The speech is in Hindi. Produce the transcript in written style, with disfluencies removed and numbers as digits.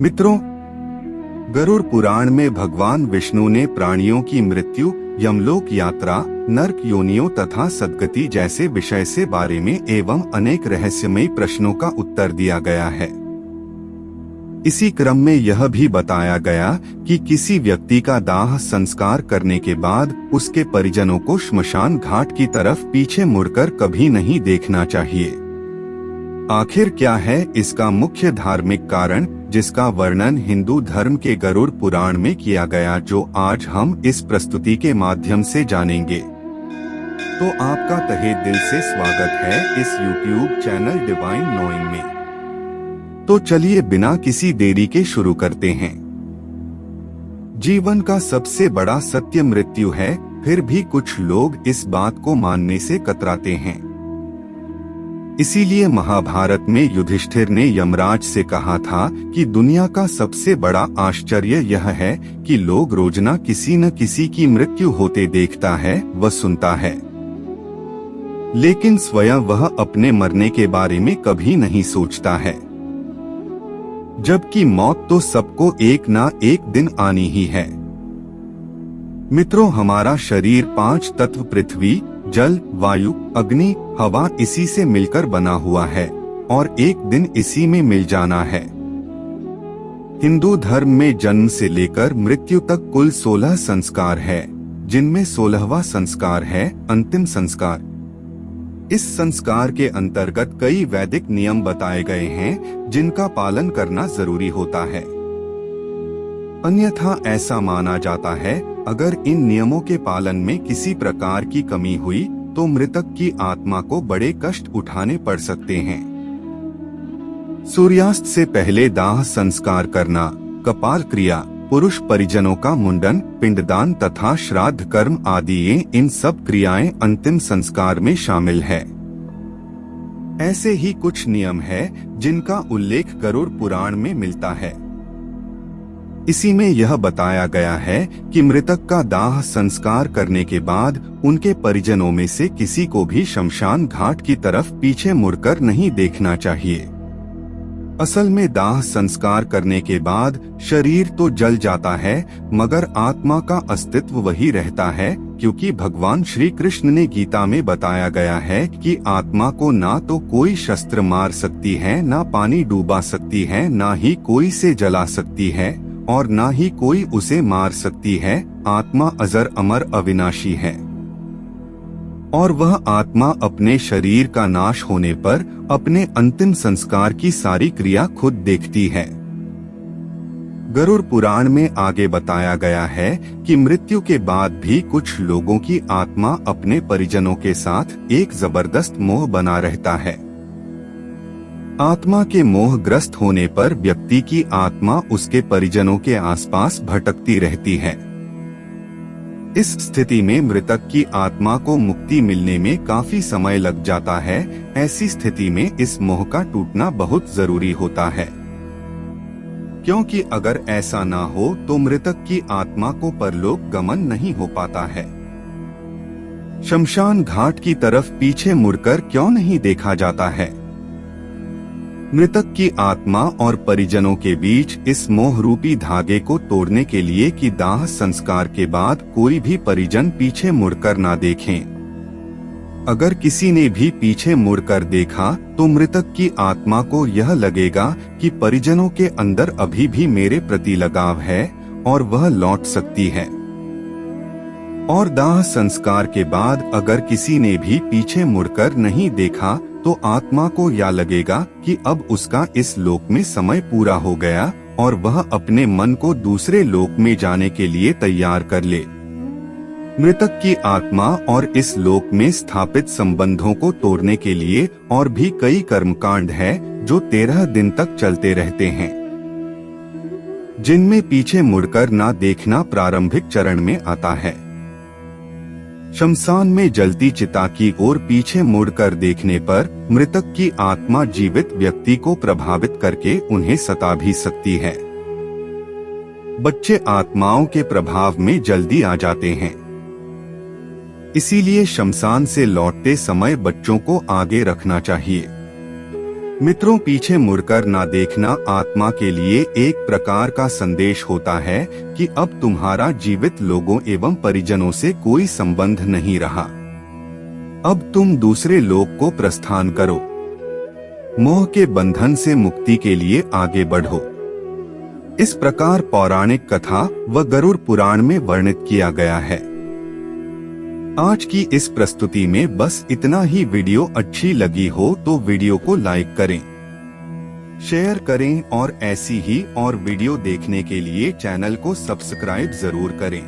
मित्रों, गरुड़ पुराण में भगवान विष्णु ने प्राणियों की मृत्यु, यमलोक यात्रा, नरक योनियों तथा सद्गति जैसे विषय से बारे में एवं अनेक रहस्यमयी प्रश्नों का उत्तर दिया गया है। इसी क्रम में यह भी बताया गया कि किसी व्यक्ति का दाह संस्कार करने के बाद उसके परिजनों को श्मशान घाट की तरफ पीछे मुड़कर कभी नहीं देखना चाहिए। आखिर क्या है इसका मुख्य धार्मिक कारण, जिसका वर्णन हिंदू धर्म के गरुड़ पुराण में किया गया, जो आज हम इस प्रस्तुति के माध्यम से जानेंगे। तो आपका तहे दिल से स्वागत है इस YouTube चैनल डिवाइन नोइंग में। तो चलिए बिना किसी देरी के शुरू करते हैं। जीवन का सबसे बड़ा सत्य मृत्यु है, फिर भी कुछ लोग इस बात को मानने से कतराते हैं। इसीलिए महाभारत में युधिष्ठिर ने यमराज से कहा था कि दुनिया का सबसे बड़ा आश्चर्य यह है कि लोग रोजना किसी न किसी की मृत्यु होते देखता है व सुनता है, लेकिन स्वयं वह अपने मरने के बारे में कभी नहीं सोचता है। जबकि मौत तो सबको एक ना एक दिन आनी ही है। मित्रों, हमारा शरीर 5 तत्व पृथ्वी, जल, वायु, अग्नि, हवा इसी से मिलकर बना हुआ है और एक दिन इसी में मिल जाना है। हिंदू धर्म में जन्म से लेकर मृत्यु तक कुल 16 संस्कार है, जिनमें 16वां संस्कार है अंतिम संस्कार। इस संस्कार के अंतर्गत कई वैदिक नियम बताए गए हैं, जिनका पालन करना जरूरी होता है। अन्यथा ऐसा माना जाता है, अगर इन नियमों के पालन में किसी प्रकार की कमी हुई तो मृतक की आत्मा को बड़े कष्ट उठाने पड़ सकते हैं। सूर्यास्त से पहले दाह संस्कार करना, कपाल क्रिया, पुरुष परिजनों का मुंडन, पिंडदान तथा श्राद्ध कर्म आदि इन सब क्रियाएं अंतिम संस्कार में शामिल है। ऐसे ही कुछ नियम है जिनका उल्लेख गरुड़ पुराण में मिलता है। इसी में यह बताया गया है कि मृतक का दाह संस्कार करने के बाद उनके परिजनों में से किसी को भी शमशान घाट की तरफ पीछे मुड़कर नहीं देखना चाहिए। असल में दाह संस्कार करने के बाद शरीर तो जल जाता है, मगर आत्मा का अस्तित्व वही रहता है, क्योंकि भगवान श्री कृष्ण ने गीता में बताया गया है कि आत्मा को ना तो कोई शस्त्र मार सकती है, ना पानी डूबा सकती है, ना ही कोई से जला सकती है और ना ही कोई उसे मार सकती है। आत्मा अजर अमर अविनाशी है और वह आत्मा अपने शरीर का नाश होने पर अपने अंतिम संस्कार की सारी क्रिया खुद देखती है। गरुड़ पुराण में आगे बताया गया है कि मृत्यु के बाद भी कुछ लोगों की आत्मा अपने परिजनों के साथ एक जबरदस्त मोह बना रहता है। आत्मा के मोहग्रस्त होने पर व्यक्ति की आत्मा उसके परिजनों के आसपास भटकती रहती है। इस स्थिति में मृतक की आत्मा को मुक्ति मिलने में काफी समय लग जाता है। ऐसी स्थिति में इस मोह का टूटना बहुत जरूरी होता है, क्योंकि अगर ऐसा ना हो तो मृतक की आत्मा को परलोक गमन नहीं हो पाता है। शमशान घाट की तरफ पीछे मुड़कर क्यों नहीं देखा जाता है? मृतक की आत्मा और परिजनों के बीच इस मोह रूपी धागे को तोड़ने के लिए कि दाह संस्कार के बाद कोई भी परिजन पीछे मुड़कर ना देखें। अगर किसी ने भी पीछे मुड़कर देखा तो मृतक की आत्मा को यह लगेगा कि परिजनों के अंदर अभी भी मेरे प्रति लगाव है और वह लौट सकती है। और दाह संस्कार के बाद अगर किसी ने भी पीछे मुड़कर नहीं देखा तो आत्मा को यह लगेगा कि अब उसका इस लोक में समय पूरा हो गया और वह अपने मन को दूसरे लोक में जाने के लिए तैयार कर ले। मृतक की आत्मा और इस लोक में स्थापित संबंधों को तोड़ने के लिए और भी कई कर्मकांड है जो 13 दिन तक चलते रहते हैं, जिनमें पीछे मुड़कर ना देखना प्रारंभिक चरण में आता है। शमशान में जलती चिता की ओर पीछे मुड़कर देखने पर मृतक की आत्मा जीवित व्यक्ति को प्रभावित करके उन्हें सता भी सकती है। बच्चे आत्माओं के प्रभाव में जल्दी आ जाते हैं, इसीलिए शमशान से लौटते समय बच्चों को आगे रखना चाहिए। मित्रों, पीछे मुड़कर ना देखना आत्मा के लिए एक प्रकार का संदेश होता है कि अब तुम्हारा जीवित लोगों एवं परिजनों से कोई संबंध नहीं रहा। अब तुम दूसरे लोक को प्रस्थान करो, मोह के बंधन से मुक्ति के लिए आगे बढ़ो। इस प्रकार पौराणिक कथा व गरुड़ पुराण में वर्णित किया गया है। आज की इस प्रस्तुति में बस इतना ही। वीडियो अच्छी लगी हो तो वीडियो को लाइक करें, शेयर करें और ऐसी ही और वीडियो देखने के लिए चैनल को सब्सक्राइब जरूर करें।